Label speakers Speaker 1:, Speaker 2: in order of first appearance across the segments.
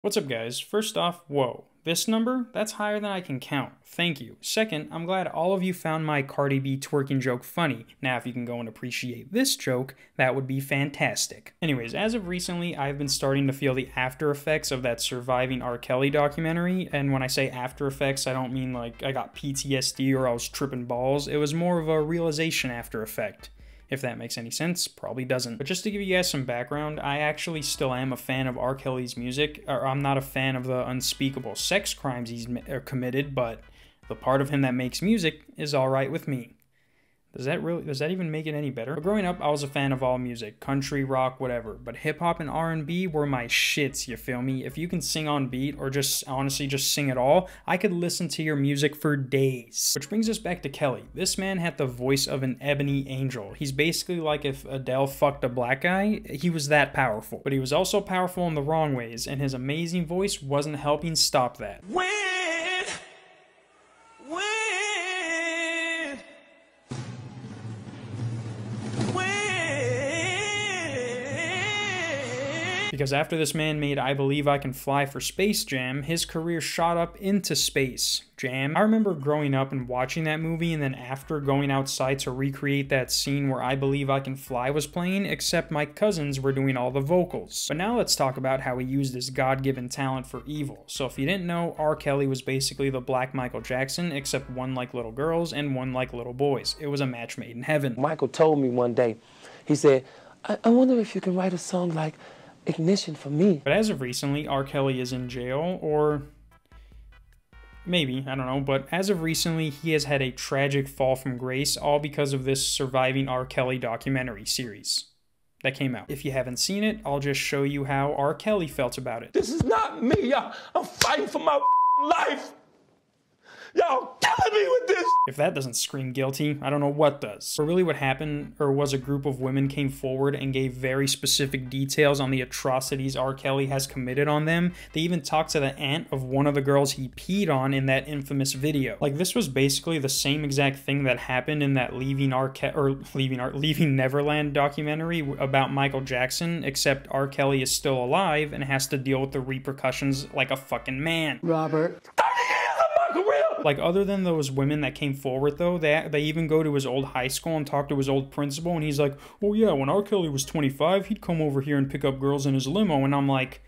Speaker 1: What's up, guys? First off, whoa, this number? That's higher than I can count. Thank you. Second, I'm glad all of you found my Cardi B twerking joke funny. Now, if you can go and appreciate this joke, that would be fantastic. Anyways, as of recently, I've been starting to feel the after effects of that Surviving R. Kelly documentary, and when I say after effects, I don't mean like I got PTSD or I was tripping balls. It was more of a realization after effect. If that makes any sense, probably doesn't. But just to give you guys some background, I actually still am a fan of R. Kelly's music. Or I'm not a fan of the unspeakable sex crimes he's committed, but the part of him that makes music is alright with me. Does that even make it any better? But growing up, I was a fan of all music, country, rock, whatever. But hip-hop and R&B were my shits, you feel me? If you can sing on beat, or just honestly just sing it all, I could listen to your music for days. Which brings us back to Kelly. This man had the voice of an ebony angel. He's basically like if Adele fucked a black guy, he was that powerful. But he was also powerful in the wrong ways, and his amazing voice wasn't helping stop that. Because after this man made I Believe I Can Fly for Space Jam, his career shot up into Space Jam. I remember growing up and watching that movie, and then after going outside to recreate that scene where I Believe I Can Fly was playing, except my cousins were doing all the vocals. But now let's talk about how he used his God-given talent for evil. So if you didn't know, R. Kelly was basically the Black Michael Jackson, except one like little girls and one like little boys. It was a match made in heaven.
Speaker 2: Michael told me one day, he said, I wonder if you can write a song like Ignition for me.
Speaker 1: But as of recently, R. Kelly is in jail, or maybe, I don't know, but as of recently, he has had a tragic fall from grace, all because of this Surviving R. Kelly documentary series that came out. If you haven't seen it, I'll just show you how R. Kelly felt about it.
Speaker 3: This is not me, y'all. I'm fighting for my life. Y'all killing me with this.
Speaker 1: If that doesn't scream guilty, I don't know what does. But really what happened, or was a group of women came forward and gave very specific details on the atrocities R. Kelly has committed on them. They even talked to the aunt of one of the girls he peed on in that infamous video. Like, this was basically the same exact thing that happened in that Leaving Neverland documentary about Michael Jackson, except R. Kelly is still alive and has to deal with the repercussions like a fucking man.
Speaker 2: Robert.
Speaker 1: Like, other than those women that came forward, though, they even go to his old high school and talk to his old principal, and he's like, oh yeah, when R. Kelly was 25, he'd come over here and pick up girls in his limo, and I'm like,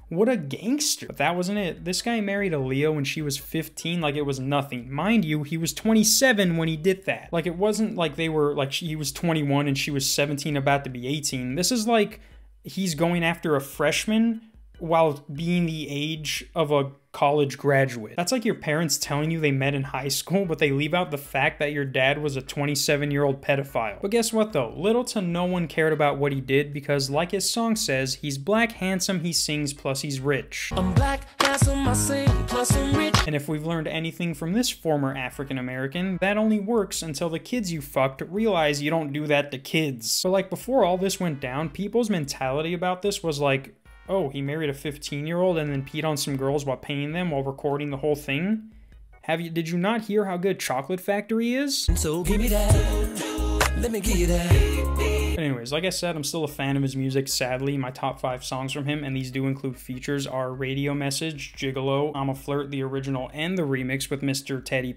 Speaker 1: what a gangster. But that wasn't it. This guy married Aaliyah when she was 15 like it was nothing. Mind you, he was 27 when he did that. Like, it wasn't like they were, like, he was 21 and she was 17 about to be 18. This is like he's going after a freshman while being the age of a college graduate. That's like your parents telling you they met in high school, but they leave out the fact that your dad was a 27-year-old pedophile. But guess what though? Little to no one cared about what he did because, like his song says, he's black, handsome, he sings, plus he's rich.
Speaker 4: I'm black, handsome, I sing, plus I'm rich.
Speaker 1: And if we've learned anything from this former African American, that only works until the kids you fucked realize you don't do that to kids. But like, before all this went down, people's mentality about this was like, oh, he married a 15-year-old and then peed on some girls while paying them while recording the whole thing? Did you not hear how good Chocolate Factory is?
Speaker 4: So give me that, let me give you that.
Speaker 1: Anyways, like I said, I'm still a fan of his music, sadly. My top 5 songs from him, and these do include features, are Radio Message, Gigolo, I'm a Flirt, the original and the remix with Mr. Teddy,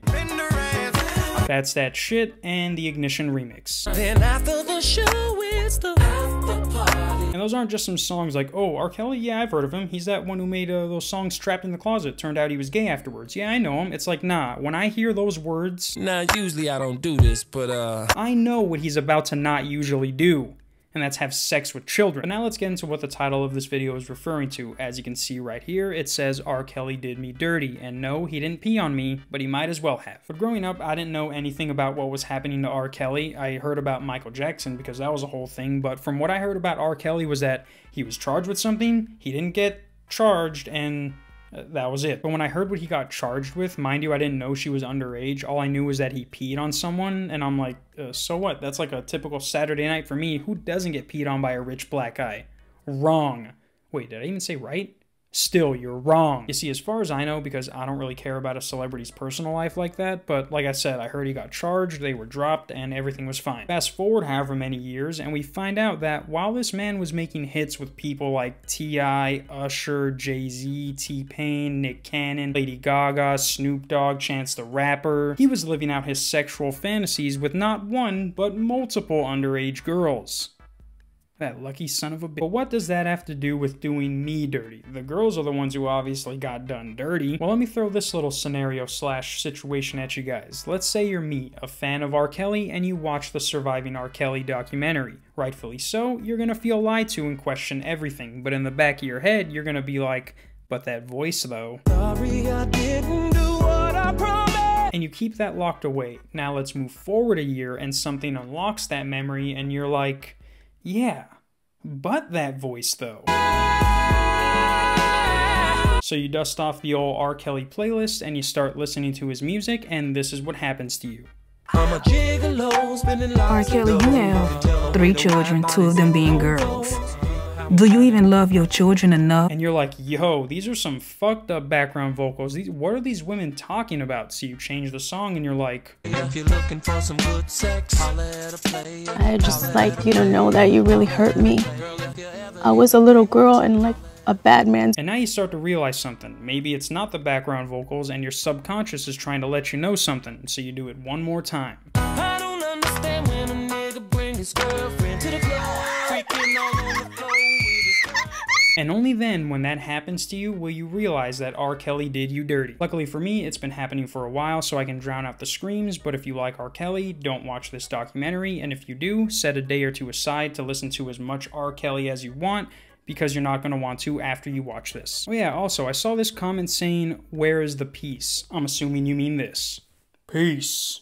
Speaker 1: That's That Shit, and the Ignition remix.
Speaker 4: Then after the show, it's the after party.
Speaker 1: And those aren't just some songs like, oh, R. Kelly? Yeah, I've heard of him. He's that one who made those songs Trapped in the Closet. Turned out he was gay afterwards. Yeah, I know him. It's like, nah, when I hear those words...
Speaker 4: Now, usually I don't do this, but
Speaker 1: I know what he's about to not usually do, and that's have sex with children. But now let's get into what the title of this video is referring to. As you can see right here, it says R. Kelly did me dirty, and no, he didn't pee on me, but he might as well have. But growing up, I didn't know anything about what was happening to R. Kelly. I heard about Michael Jackson because that was a whole thing, but from what I heard about R. Kelly was that he was charged with something, he didn't get charged, and that was it. But when I heard what he got charged with, mind you, I didn't know she was underage. All I knew was that he peed on someone, and I'm like, so what? That's like a typical Saturday night for me. Who doesn't get peed on by a rich black guy? Wrong. Wait, did I even say right? Still, you're wrong. You see, as far as I know, because I don't really care about a celebrity's personal life like that, but like I said, I heard he got charged, they were dropped, and everything was fine. Fast forward however many years, and we find out that while this man was making hits with people like T.I., Usher, Jay-Z, T-Pain, Nick Cannon, Lady Gaga, Snoop Dogg, Chance the Rapper, he was living out his sexual fantasies with not one, but multiple underage girls. That lucky son of a bitch. But what does that have to do with doing me dirty? The girls are the ones who obviously got done dirty. Well, let me throw this little scenario / situation at you guys. Let's say you're me, a fan of R. Kelly, and you watch the Surviving R. Kelly documentary. Rightfully so, you're gonna feel lied to and question everything, but in the back of your head, you're gonna be like, but that voice though.
Speaker 4: Sorry, I didn't do what I promised.
Speaker 1: And you keep that locked away. Now let's move forward a year and something unlocks that memory and you're like, yeah, but that voice though. So you dust off the old R. Kelly playlist and you start listening to his music, and this is what happens to you.
Speaker 4: I'm a gigolo, spinning lies.
Speaker 5: R. Kelly, you have 3 children, 2 of them being girls. Do you even love your children enough?
Speaker 1: And you're like, yo, these are some fucked up background vocals. What are these women talking about? So you change the song and you're like,
Speaker 4: If you're looking for some good sex, holla at a player.
Speaker 6: I'd just like you to know that you really hurt me. I was a little girl and like a bad man's.
Speaker 1: and now you start to realize something. Maybe it's not the background vocals and your subconscious is trying to let you know something. So you do it one more time.
Speaker 4: I don't understand when a nigga bring his girlfriend to the club, freaking all on the floor with his.
Speaker 1: And only then, when that happens to you, will you realize that R. Kelly did you dirty. Luckily for me, it's been happening for a while, so I can drown out the screams, but if you like R. Kelly, don't watch this documentary, and if you do, set a day or two aside to listen to as much R. Kelly as you want, because you're not going to want to after you watch this. Oh yeah, also, I saw this comment saying, where is the peace? I'm assuming you mean this. Peace.